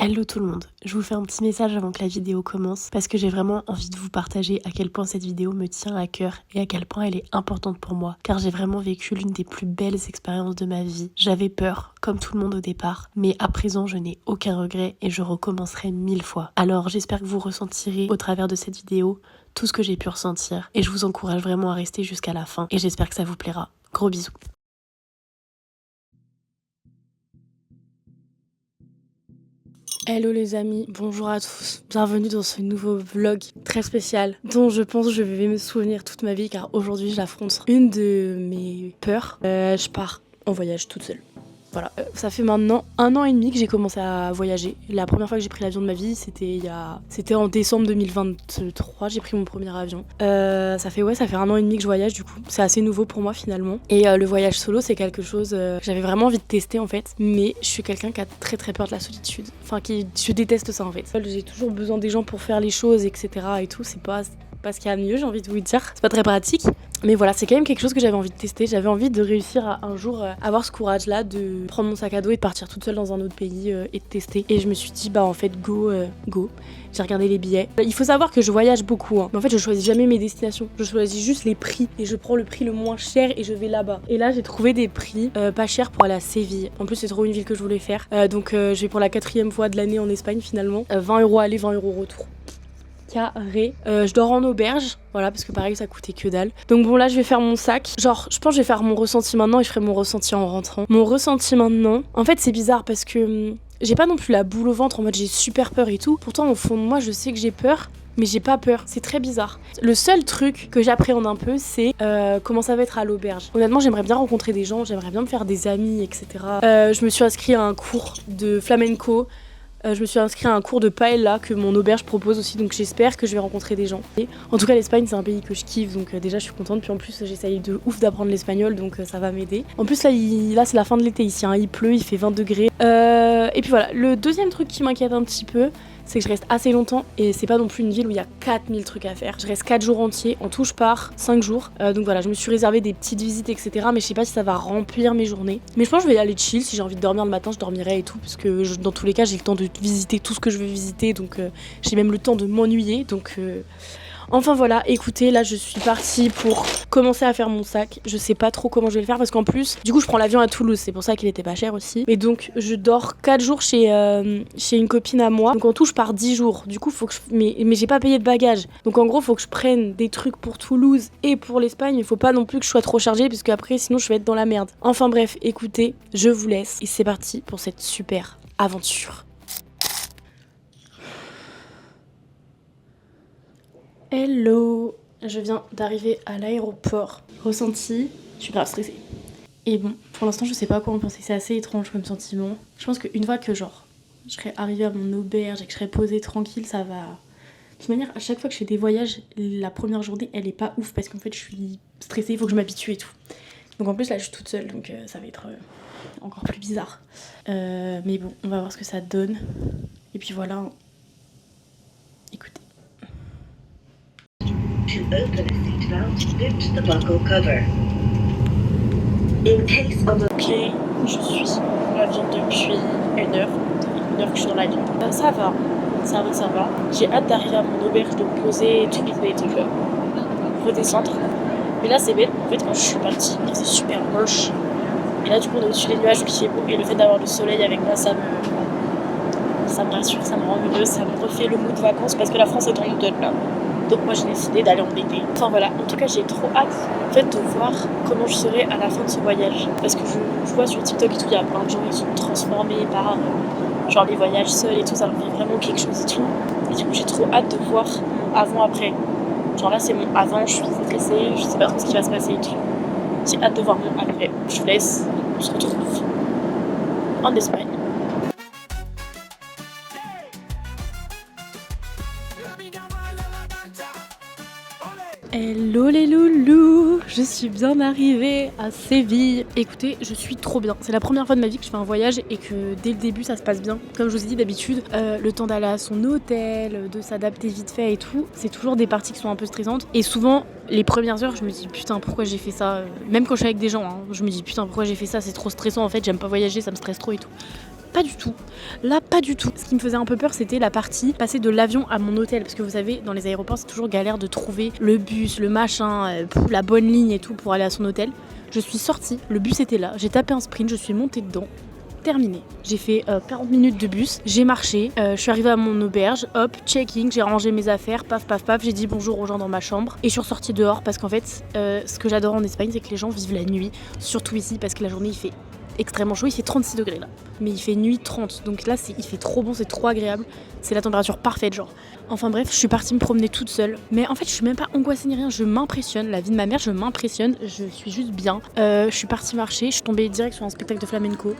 Hello tout le monde, je vous fais un petit message avant que la vidéo commence parce que j'ai vraiment envie de vous partager à quel point cette vidéo me tient à cœur et à quel point elle est importante pour moi car j'ai vraiment vécu l'une des plus belles expériences de ma vie. J'avais peur, comme tout le monde au départ, mais à présent je n'ai aucun regret et je recommencerai 1000 fois. Alors j'espère que vous ressentirez au travers de cette vidéo tout ce que j'ai pu ressentir et je vous encourage vraiment à rester jusqu'à la fin et j'espère que ça vous plaira. Gros bisous. Hello les amis, bonjour à tous, bienvenue dans ce nouveau vlog très spécial dont je pense que je vais me souvenir toute ma vie car aujourd'hui j'affronte une de mes peurs. Je pars en voyage toute seule. Voilà, ça fait maintenant 1 an et demi que j'ai commencé à voyager. La première fois que j'ai pris l'avion de ma vie, c'était en décembre 2023, j'ai pris mon premier avion. Ça fait 1 an et demi que je voyage du coup. C'est assez nouveau pour moi finalement. Et le voyage solo, c'est quelque chose que j'avais vraiment envie de tester en fait. Mais je suis quelqu'un qui a très très peur de la solitude. Enfin, je déteste ça en fait. J'ai toujours besoin des gens pour faire les choses, etc. et tout. C'est pas ce qu'il y a de mieux, j'ai envie de vous le dire. C'est pas très pratique. Mais voilà, c'est quand même quelque chose que j'avais envie de tester. J'avais envie de réussir à un jour avoir ce courage-là de prendre mon sac à dos et de partir toute seule dans un autre pays et de tester. Et je me suis dit, bah en fait, go. J'ai regardé les billets. Il faut savoir que je voyage beaucoup, hein. Mais en fait, je choisis jamais mes destinations. Je choisis juste les prix. Et je prends le prix le moins cher et je vais là-bas. Et là, j'ai trouvé des prix pas chers pour aller à Séville. En plus, c'est trop une ville que je voulais faire. Donc, je vais pour la 4e fois de l'année en Espagne finalement. 20 € aller, 20 € retour. Carré. Je dors en auberge, voilà, parce que pareil ça coûtait que dalle. Donc bon, là je vais faire mon sac. Genre, je pense que je vais faire mon ressenti maintenant et je ferai mon ressenti en rentrant. Mon ressenti maintenant, en fait c'est bizarre parce que j'ai pas non plus la boule au ventre en mode j'ai super peur et tout. Pourtant au fond de moi je sais que j'ai peur, mais j'ai pas peur, c'est très bizarre. Le seul truc que j'appréhende un peu, c'est comment ça va être à l'auberge. Honnêtement, j'aimerais bien rencontrer des gens, j'aimerais bien me faire des amis, etc. Je me suis inscrite à un cours de flamenco. Je me suis inscrite à un cours de paella que mon auberge propose aussi, donc j'espère que je vais rencontrer des gens. Et en tout cas, l'Espagne, c'est un pays que je kiffe, donc déjà je suis contente. Puis en plus, j'essaye de ouf d'apprendre l'espagnol, donc ça va m'aider. En plus, là c'est la fin de l'été ici, hein, il pleut, il fait 20 degrés. Et puis voilà, le deuxième truc qui m'inquiète un petit peu, c'est que je reste assez longtemps et c'est pas non plus une ville où il y a 4000 trucs à faire. Je reste 4 jours entiers, en tout je pars 5 jours. Donc voilà, je me suis réservé des petites visites, etc. Mais je sais pas si ça va remplir mes journées. Mais je pense que je vais y aller chill. Si j'ai envie de dormir le matin, je dormirai et tout. Parce que dans tous les cas, j'ai le temps de visiter tout ce que je veux visiter. Donc j'ai même le temps de m'ennuyer. Donc enfin voilà, écoutez, là je suis partie pour commencer à faire mon sac. Je sais pas trop comment je vais le faire parce qu'en plus, du coup je prends l'avion à Toulouse, c'est pour ça qu'il était pas cher aussi. Mais donc je dors 4 jours chez une copine à moi. Donc en tout je pars 10 jours. Du coup faut que mais j'ai pas payé de bagages. Donc en gros faut que je prenne des trucs pour Toulouse et pour l'Espagne. Il faut pas non plus que je sois trop chargée parce qu'après sinon je vais être dans la merde. Enfin bref, écoutez, je vous laisse et c'est parti pour cette super aventure. Hello, je viens d'arriver à l'aéroport. Ressenti, je suis grave stressée. Et bon, pour l'instant je sais pas à quoi en penser, c'est assez étrange comme sentiment. Je pense qu'une fois que genre je serai arrivée à mon auberge et que je serai posée tranquille, ça va... De toute manière, à chaque fois que je fais des voyages, la première journée elle est pas ouf parce qu'en fait je suis stressée, il faut que je m'habitue et tout. Donc en plus là je suis toute seule donc ça va être encore plus bizarre. Mais bon, on va voir ce que ça donne. Et puis voilà, écoutez. To open a seatbelt, lift the buckle cover. In case of a... Ok, je suis dans l'avion depuis 1 heure. 1 heure que je suis dans l'avion. Ça va. J'ai hâte d'arriver à mon auberge, de me poser et tout, et de redescendre. Mais là c'est bête, en fait quand je suis partie, il faisait super moche. Et là du coup on est au-dessus des nuages, il fait beau. Et le fait d'avoir le soleil avec moi, ça me rassure, ça me rend heureuse, ça me refait le mood de vacances parce que la France est en automne là. Donc moi j'ai décidé d'aller en été. Enfin voilà, en tout cas j'ai trop hâte en fait de voir comment je serai à la fin de ce voyage. Parce que je vois sur TikTok et tout, il y a plein de gens qui sont transformés par genre les voyages seuls et tout, ça leur fait vraiment quelque chose et tout. Et du coup j'ai trop hâte de voir mon avant-après. Genre là c'est mon avant, je suis stressée, je sais pas trop ce qui va se passer et tout. J'ai hâte de voir mon après. Je vous laisse, on se retrouve en Espagne. Hello les loulous, je suis bien arrivée à Séville. Écoutez, je suis trop bien. C'est la première fois de ma vie que je fais un voyage et que dès le début ça se passe bien. Comme je vous ai dit d'habitude, le temps d'aller à son hôtel, de s'adapter vite fait et tout, c'est toujours des parties qui sont un peu stressantes. Et souvent, les premières heures, je me dis putain pourquoi j'ai fait ça. Même quand je suis avec des gens, hein, je me dis putain pourquoi j'ai fait ça, c'est trop stressant en fait, j'aime pas voyager, ça me stresse trop et tout. pas du tout. Là, pas du tout. Ce qui me faisait un peu peur, c'était la partie passer de l'avion à mon hôtel. Parce que vous savez, dans les aéroports, c'est toujours galère de trouver le bus, le machin, la bonne ligne et tout pour aller à son hôtel. Je suis sortie, le bus était là, j'ai tapé un sprint, je suis montée dedans. Terminé. J'ai fait 40 minutes de bus, j'ai marché, je suis arrivée à mon auberge, hop, checking, j'ai rangé mes affaires, paf paf paf, j'ai dit bonjour aux gens dans ma chambre et je suis ressortie dehors parce qu'en fait, ce que j'adore en Espagne, c'est que les gens vivent la nuit, surtout ici parce que la journée il fait extrêmement chaud, il fait 36 degrés là, mais il fait nuit 30, donc là il fait trop bon, c'est trop agréable, c'est la température parfaite genre. Enfin bref, je suis partie me promener toute seule, mais en fait je suis même pas angoissée ni rien, je m'impressionne, la vie de ma mère je m'impressionne, je suis juste bien. Je suis partie marcher, je suis tombée direct sur un spectacle de flamenco.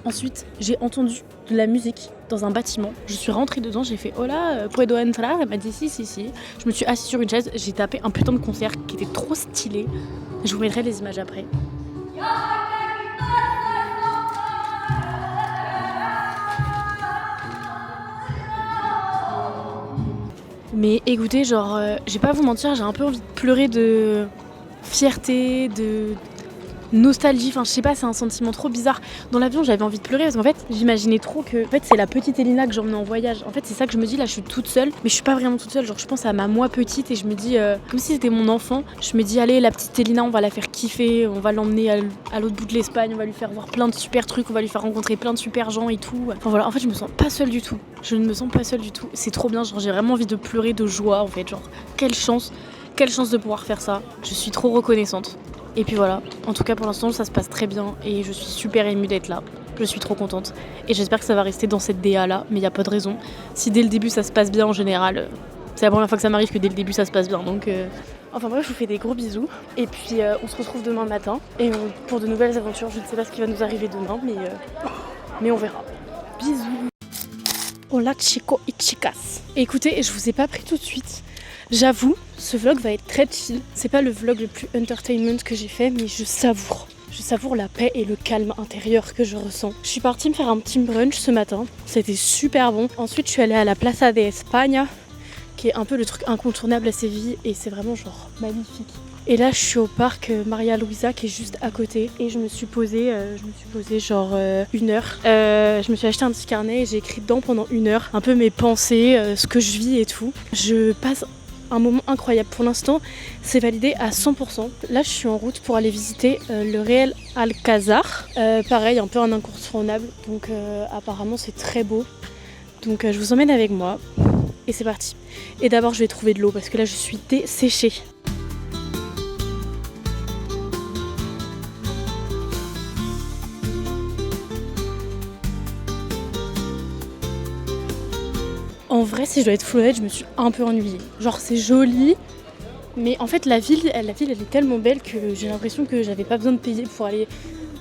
Ensuite, j'ai entendu de la musique dans un bâtiment. Je suis rentrée dedans, j'ai fait « Hola, puedo entrar ?» Elle m'a dit « Si, si, si ». Je me suis assise sur une chaise, j'ai tapé un putain de concert qui était trop stylé. Je vous mettrai les images après. Mais écoutez, genre, je vais pas vous mentir, j'ai un peu envie de pleurer de fierté, de nostalgie, enfin je sais pas, c'est un sentiment trop bizarre. Dans l'avion j'avais envie de pleurer parce qu'en fait j'imaginais trop que en fait c'est la petite Elina que j'emmenais en voyage. En fait c'est ça que je me dis, là je suis toute seule, mais je suis pas vraiment toute seule, genre je pense à ma moi petite et je me dis comme si c'était mon enfant, je me dis allez la petite Elina on va la faire kiffer, on va l'emmener à l'autre bout de l'Espagne, on va lui faire voir plein de super trucs, on va lui faire rencontrer plein de super gens et tout. Enfin voilà, en fait je me sens pas seule du tout, je ne me sens pas seule du tout, c'est trop bien, genre j'ai vraiment envie de pleurer de joie en fait, genre quelle chance de pouvoir faire ça, je suis trop reconnaissante. Et puis voilà, en tout cas pour l'instant ça se passe très bien et je suis super émue d'être là. Je suis trop contente et j'espère que ça va rester dans cette DA là, mais il n'y a pas de raison. Si dès le début ça se passe bien en général, c'est la première fois que ça m'arrive que dès le début ça se passe bien. Donc enfin bref, je vous fais des gros bisous et puis on se retrouve demain matin et pour de nouvelles aventures. Je ne sais pas ce qui va nous arriver demain, mais on verra. Bisous. Hola chicos y chicas. Et écoutez, je vous ai pas pris tout de suite. J'avoue, ce vlog va être très chill. C'est pas le vlog le plus entertainment que j'ai fait, mais je savoure. Je savoure la paix et le calme intérieur que je ressens. Je suis partie me faire un petit brunch ce matin. C'était super bon. Ensuite, je suis allée à la Plaza de España, qui est un peu le truc incontournable à Séville, et c'est vraiment genre magnifique. Et là, je suis au parc Maria Luisa qui est juste à côté. Et je me suis posée genre 1 heure. Je me suis acheté un petit carnet et j'ai écrit dedans pendant 1 heure un peu mes pensées, ce que je vis et tout. Je passe un moment incroyable. Pour l'instant, c'est validé à 100%. Là, je suis en route pour aller visiter le Real Alcázar. Pareil, un peu un incontournable. Donc apparemment, c'est très beau. Donc je vous emmène avec moi. Et c'est parti. Et d'abord, je vais trouver de l'eau parce que là, je suis desséchée. En vrai, si je dois être full honnête, je me suis un peu ennuyée. Genre, c'est joli, mais en fait, la ville, elle est tellement belle que j'ai l'impression que j'avais pas besoin de payer pour aller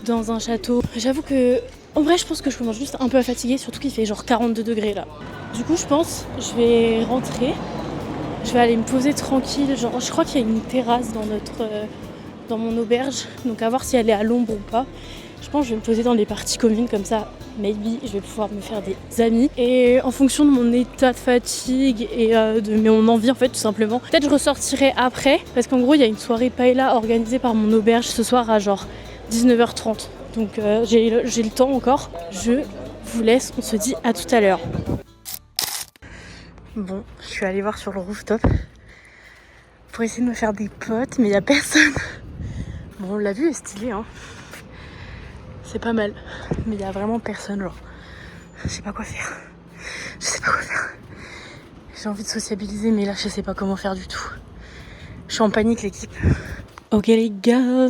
dans un château. J'avoue que, en vrai, je pense que je commence juste un peu à fatiguer, surtout qu'il fait genre 42 degrés là. Du coup, je pense, je vais rentrer, je vais aller me poser tranquille. Genre, je crois qu'il y a une terrasse dans mon auberge, donc à voir si elle est à l'ombre ou pas. Je pense que je vais me poser dans les parties communes comme ça, maybe je vais pouvoir me faire des amis. Et en fonction de mon état de fatigue et de mon envie en fait tout simplement, peut-être je ressortirai après parce qu'en gros il y a une soirée paella organisée par mon auberge ce soir à genre 19h30. Donc j'ai le temps encore. Je vous laisse, on se dit à tout à l'heure. Bon, je suis allée voir sur le rooftop pour essayer de me faire des potes, mais il n'y a personne. Bon, la vue est stylée hein. C'est pas mal, mais il y a vraiment personne, genre. Je sais pas quoi faire. J'ai envie de sociabiliser, mais là, je sais pas comment faire du tout. Je suis en panique, l'équipe. Ok les gars,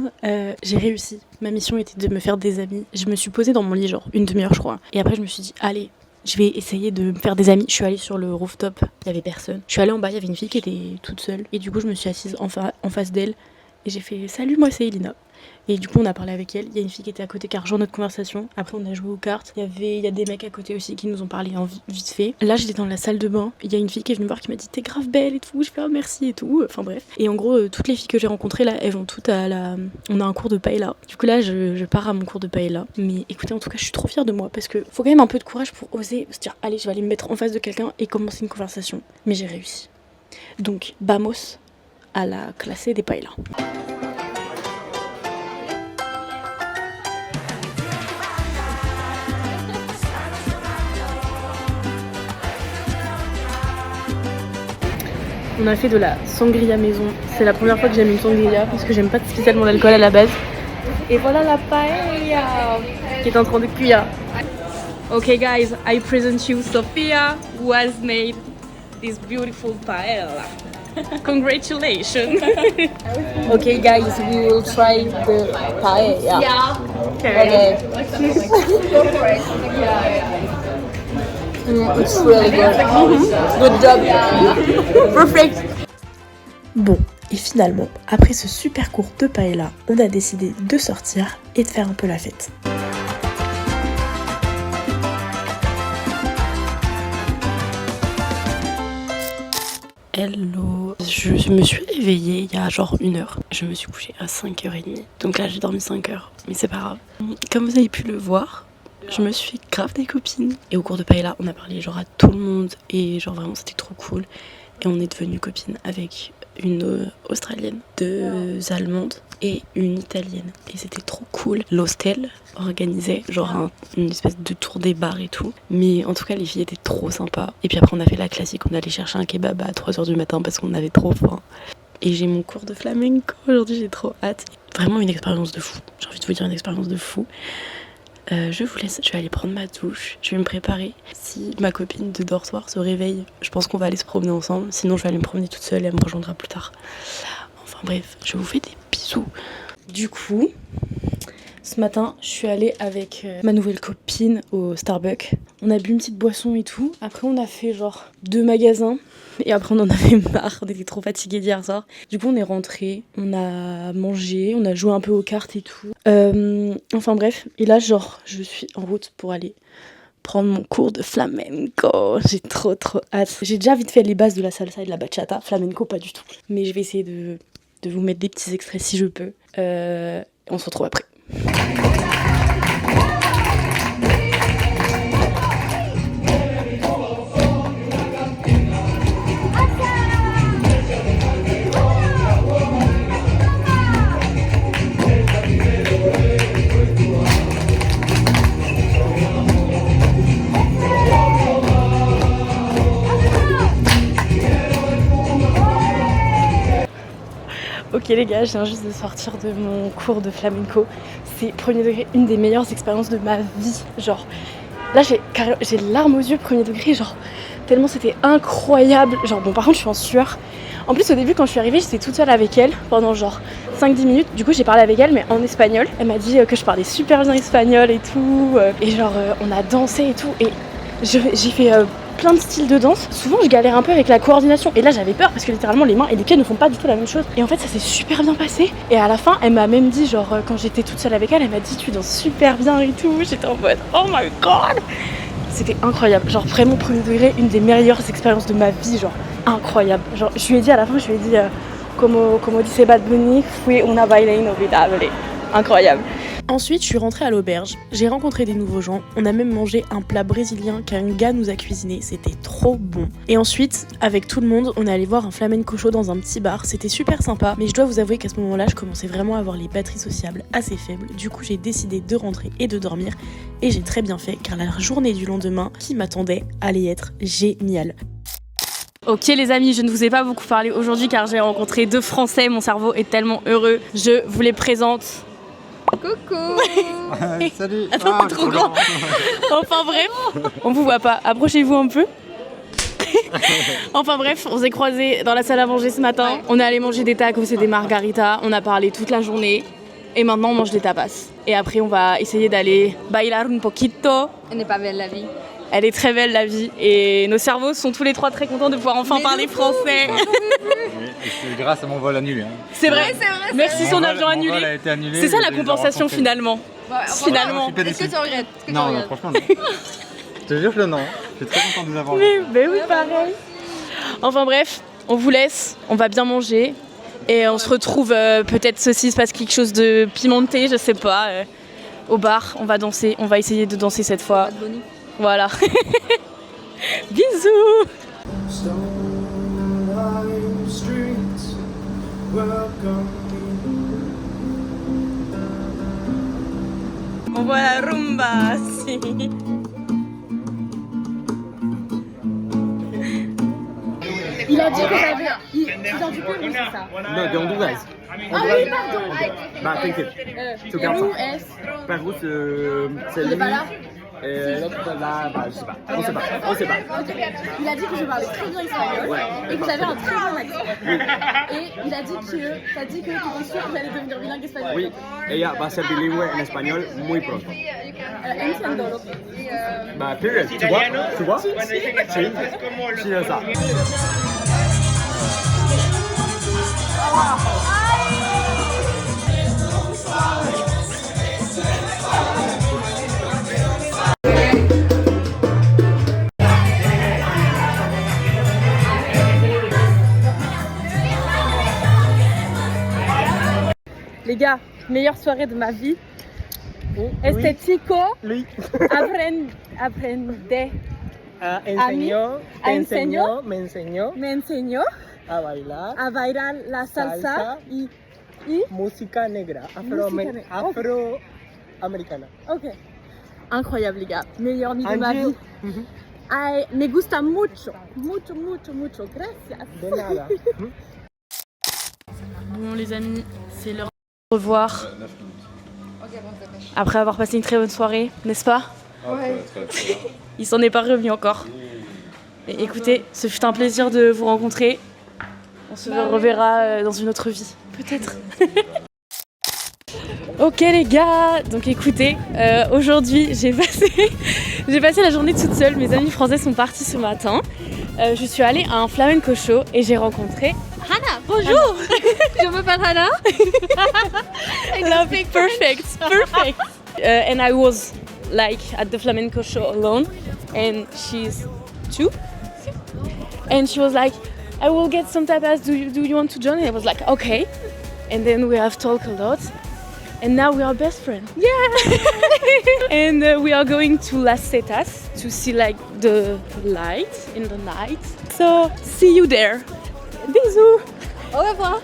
j'ai réussi. Ma mission était de me faire des amis. Je me suis posée dans mon lit, genre 1/2 heure, je crois. Et après, je me suis dit, allez, je vais essayer de me faire des amis. Je suis allée sur le rooftop, il y avait personne. Je suis allée en bas, il y avait une fille qui était toute seule. Et du coup, je me suis assise en face d'elle. Et j'ai fait, salut, moi, c'est Elina. Et du coup on a parlé avec elle, il y a une fille qui était à côté qui a rejoint notre conversation. Après on a joué aux cartes, il y a des mecs à côté aussi qui nous ont parlé vite fait. Là j'étais dans la salle de bain, il y a une fille qui est venue me voir qui m'a dit t'es grave belle et tout, je fais oh merci et tout, enfin bref. Et en gros toutes les filles que j'ai rencontrées là, elles vont toutes on a un cours de paella. Du coup là je pars à mon cours de paella. Mais écoutez en tout cas je suis trop fière de moi parce que faut quand même un peu de courage pour oser se dire allez je vais aller me mettre en face de quelqu'un et commencer une conversation. Mais j'ai réussi. Donc vamos à la classe des paella. On a fait de la sangria maison. C'est la première fois que j'aime une sangria parce que j'aime pas spécialement l'alcool à la base. Et voilà la paella qui est en train de cuire. Okay guys, I present you Sophia who has made this beautiful paella. Congratulations. Okay guys, we will try the paella. Yeah. Okay. It's really good. Good job. Perfect. Bon, et finalement, après ce super cours de paella, on a décidé de sortir et de faire un peu la fête. Hello, je me suis réveillée il y a genre 1 heure. Je me suis couchée à 5h30. Donc là j'ai dormi 5 heures, mais c'est pas grave. Comme vous avez pu le voir, je me suis fait grave des copines. Et au cours de paella, on a parlé genre à tout le monde et genre vraiment c'était trop cool. Et on est devenues copines avec une Australienne, 2 Allemandes et une Italienne. Et c'était trop cool. L'hostel organisait genre une espèce de tour des bars et tout. Mais en tout cas, les filles étaient trop sympas. Et puis après, on a fait la classique. On allait chercher un kebab à 3h du matin parce qu'on avait trop faim. Et j'ai mon cours de flamenco aujourd'hui, j'ai trop hâte. Vraiment une expérience de fou. J'ai envie de vous dire une expérience de fou. Je vous laisse, je vais aller prendre ma douche, je vais me préparer. Si ma copine de dortoir se réveille, je pense qu'on va aller se promener ensemble. Sinon, je vais aller me promener toute seule et elle me rejoindra plus tard. Enfin bref, je vous fais des bisous. Du coup, ce matin, je suis allée avec ma nouvelle copine au Starbucks. On a bu une petite boisson et tout. Après, on a fait genre 2 magasins. Et après, on en avait marre. On était trop fatigués d'hier soir. Du coup, on est rentrés. On a mangé. On a joué un peu aux cartes et tout. Enfin bref. Et là, genre, je suis en route pour aller prendre mon cours de flamenco. J'ai trop hâte. J'ai déjà vite fait les bases de la salsa et de la bachata. Flamenco, pas du tout. Mais je vais essayer de vous mettre des petits extraits si je peux. On se retrouve après. Ok les gars, je viens juste de sortir de mon cours de flamenco. C'est premier degré, une des meilleures expériences de ma vie. Genre, là j'ai larmes aux yeux premier degré, genre tellement c'était incroyable. Genre bon par contre je suis en sueur. En plus au début quand je suis arrivée j'étais toute seule avec elle pendant genre 5-10 minutes. Du coup j'ai parlé avec elle mais en espagnol. Elle m'a dit que je parlais super bien espagnol et tout. Et genre on a dansé et tout. Et j'ai fait plein de styles de danse. Souvent je galère un peu avec la coordination et là j'avais peur parce que littéralement les mains et les pieds ne font pas du tout la même chose. Et en fait ça s'est super bien passé. Et à la fin elle m'a même dit genre quand j'étais toute seule avec elle, elle m'a dit tu danses super bien et tout. J'étais en mode oh my god. C'était incroyable, genre vraiment premier degré, une des meilleures expériences de ma vie, genre incroyable. Genre je lui ai dit à la fin, je lui ai dit como dit Bad Bunny, fui una baila inolvidable. Incroyable. Ensuite, je suis rentrée à l'auberge, j'ai rencontré des nouveaux gens, on a même mangé un plat brésilien qu'un gars nous a cuisiné, c'était trop bon. Et ensuite, avec tout le monde, on est allé voir un flamenco show dans un petit bar, c'était super sympa, mais je dois vous avouer qu'à ce moment-là, je commençais vraiment à avoir les batteries sociables assez faibles, du coup j'ai décidé de rentrer et de dormir, et j'ai très bien fait, car la journée du lendemain qui m'attendait allait être géniale. Ok les amis, je ne vous ai pas beaucoup parlé aujourd'hui car j'ai rencontré 2 Français, mon cerveau est tellement heureux. Je vous les présente. Coucou. Salut. Attends, trop grand. Enfin bref, on vous voit pas, approchez-vous un peu. Enfin bref, on s'est croisés dans la salle à manger ce matin. Ouais. On est allé manger des tacos et des margaritas, on a parlé toute la journée. Et maintenant on mange des tapas. Et après on va essayer d'aller bailar un poquito. Elle n'est pas belle la vie. Elle est très belle la vie et nos cerveaux sont tous les 3 très contents de pouvoir enfin parler français. C'est grâce à mon vol annulé. Hein. C'est vrai, c'est vrai. Merci son avion annulé. Mon vol a été annulé. C'est ça la compensation finalement. Ouais, finalement. Est-ce que tu regrettes? Non, franchement non. Je te jure que non. Je suis très content de vous avoir. Mais oui, pareil. Enfin bref, on vous laisse, on va bien manger et on se retrouve peut-être s'il se passe quelque chose de pimenté, je sais pas, au bar. On va danser, on va essayer de danser cette fois. Voilà. Bisous. On voit la rumba. Si. Il a dit que j'avais... Tu viens du Pérou, c'est ça? No, de Honduras. Ah oui, pardon. Bah, t'inquiète. Tu gardes Pérou, ça. est... Pérou, c'est Il est lui. pas là? Et l'autre là, bah, je sais pas. On sait pas. Ok. Il a dit que je parlais très bien espagnol et que j'avais un très bon accent. Et il a dit que t'as dit que tu étais sûr que j'allais devenir bilingue espagnol. Oui, ella va a ser bilingüe en español muy pronto. Entiendo lo que... Bah, period. Tu vois? Sí, c'est ça. Les gars, meilleure soirée de ma vie. Estético, Luis aprende, me enseñó me enseñó a bailar a bailar la salsa y música negra, afroamericana. Ok. Incroyable les gars, meilleure nuit de ma And you? vie. Ay, me gusta mucho, mucho. Gracias. De nada. Bon les amis, c'est l'heure de revoir. Après avoir passé une très bonne soirée, n'est-ce pas? Ouais. Il s'en est pas revenu encore. Et écoutez, ce fut un plaisir de vous rencontrer. On se reverra dans une autre vie, peut-être. Ok les gars, donc écoutez, aujourd'hui j'ai passé la journée toute seule. Mes amis français sont partis ce matin. Je suis allée à un flamenco show et j'ai rencontré Hannah. Bonjour. Je m'appelle Hannah. Perfect. And I was like at the flamenco show alone, and she's 2, and she was like, I will get some tapas. Do you want to join? And I was like, okay. And then we have talked a lot. And now we are best friends. Yeah! And we are going to Las Setas to see like the light in the night. So see you there. Bisous! Au revoir!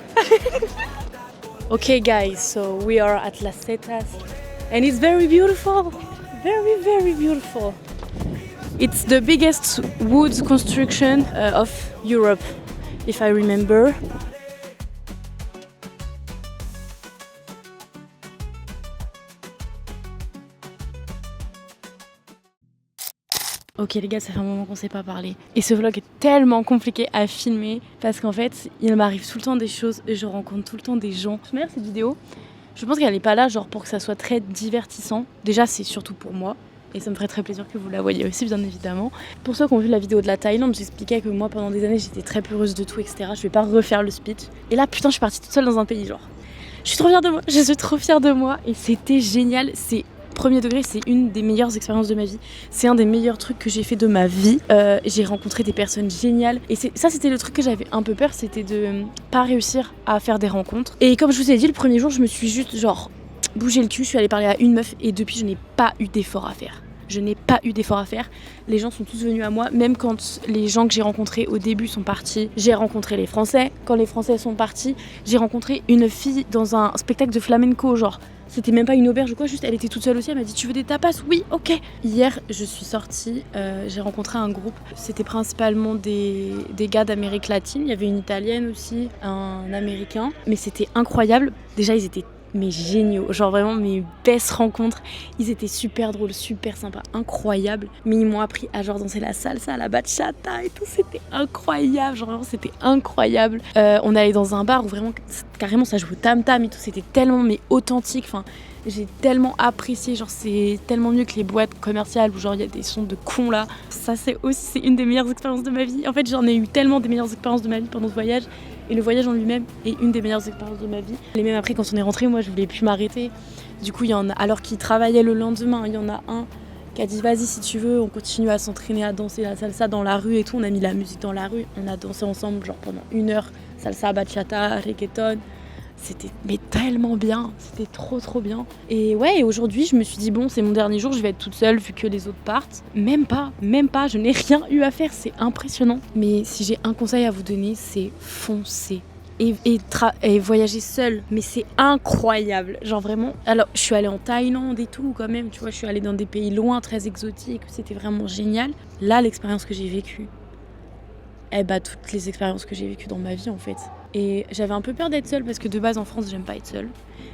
Okay guys, so we are at Las Setas and it's very beautiful. Very beautiful. It's the biggest wood construction of Europe, if I remember. Ok les gars, ça fait un moment qu'on s'est pas parlé. Et ce vlog est tellement compliqué à filmer parce qu'en fait, il m'arrive tout le temps des choses et je rencontre tout le temps des gens. D'ailleurs, cette vidéo, je pense qu'elle est pas là genre pour que ça soit très divertissant. Déjà, c'est surtout pour moi. Et ça me ferait très plaisir que vous la voyiez aussi, bien évidemment. Pour ceux qui ont vu la vidéo de la Thaïlande, j'expliquais que moi, pendant des années, j'étais très peureuse de tout, etc. Je vais pas refaire le speech. Et là, putain, je suis partie toute seule dans un pays, genre. Je suis trop fière de moi, je suis trop fière de moi. Et c'était génial, c'est... Premier degré, c'est une des meilleures expériences de ma vie. C'est un des meilleurs trucs que j'ai fait de ma vie. J'ai rencontré des personnes géniales. Et ça, c'était le truc que j'avais un peu peur, c'était de pas réussir à faire des rencontres. Et comme je vous ai dit, le premier jour, je me suis juste genre bougé le cul. Je suis allée parler à une meuf et depuis, je n'ai pas eu d'effort à faire. Les gens sont tous venus à moi, même quand les gens que j'ai rencontrés au début sont partis. J'ai rencontré les Français. Quand les Français sont partis, j'ai rencontré une fille dans un spectacle de flamenco, genre. C'était même pas une auberge ou quoi, juste elle était toute seule aussi, elle m'a dit tu veux des tapas? Oui, ok. Hier je suis sortie, j'ai rencontré un groupe, c'était principalement des gars d'Amérique latine, il y avait une italienne aussi, un américain, mais c'était incroyable. Déjà ils étaient géniaux, genre vraiment mes best rencontres, ils étaient super drôles, super sympas, incroyables, mais ils m'ont appris à genre danser la salsa, la bachata et tout, c'était incroyable, genre vraiment c'était incroyable. On allait dans un bar où vraiment carrément ça jouait au tam-tam et tout, c'était tellement authentique, enfin j'ai tellement apprécié, genre c'est tellement mieux que les boîtes commerciales où genre il y a des sons de cons là. Ça c'est une des meilleures expériences de ma vie. En fait j'en ai eu tellement des meilleures expériences de ma vie pendant ce voyage. Et le voyage en lui-même est une des meilleures expériences de ma vie. Et même après, quand on est rentré, moi, je voulais plus m'arrêter. Du coup, il y en a, alors qu'il travaillait le lendemain, il y en a un qui a dit vas-y si tu veux, on continue à s'entraîner à danser la salsa dans la rue et tout. On a mis la musique dans la rue, on a dansé ensemble genre pendant 1 heure, salsa, bachata, reggaeton. C'était tellement bien, c'était trop bien. Et ouais, et aujourd'hui je me suis dit bon c'est mon dernier jour, je vais être toute seule vu que les autres partent. Même pas, je n'ai rien eu à faire, c'est impressionnant. Mais si j'ai un conseil à vous donner, c'est foncer. Et voyager seule, mais c'est incroyable, genre vraiment. Alors je suis allée en Thaïlande et tout quand même, tu vois, je suis allée dans des pays loin, très exotiques, c'était vraiment génial. Là l'expérience que j'ai vécue, elle bat toutes les expériences que j'ai vécues dans ma vie en fait. Et j'avais un peu peur d'être seule parce que de base en France j'aime pas être seule.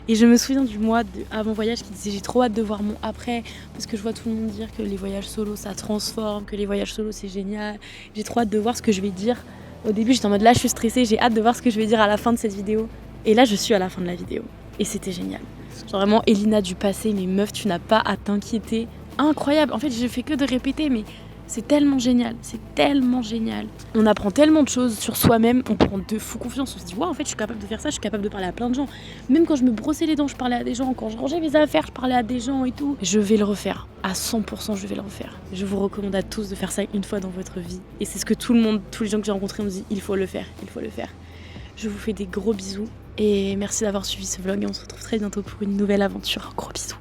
Et je me souviens du mois avant voyage qui disait j'ai trop hâte de voir mon après parce que je vois tout le monde dire que les voyages solo ça transforme, que les voyages solo c'est génial. J'ai trop hâte de voir ce que je vais dire. Au début j'étais en mode là je suis stressée, j'ai hâte de voir ce que je vais dire à la fin de cette vidéo. Et là je suis à la fin de la vidéo et c'était génial. Genre vraiment Elina du passé, mais meuf tu n'as pas à t'inquiéter. Incroyable, en fait je fais que de répéter mais c'est tellement génial, c'est tellement génial. On apprend tellement de choses sur soi-même, on prend de fou confiance, on se dit waouh en fait je suis capable de faire ça, je suis capable de parler à plein de gens. Même quand je me brossais les dents, je parlais à des gens, quand je rangeais mes affaires, je parlais à des gens et tout. Je vais le refaire, à 100% je vais le refaire. Je vous recommande à tous de faire ça une fois dans votre vie. Et c'est ce que tout le monde, tous les gens que j'ai rencontrés me disent, il faut le faire, il faut le faire. Je vous fais des gros bisous et merci d'avoir suivi ce vlog et on se retrouve très bientôt pour une nouvelle aventure. Gros bisous.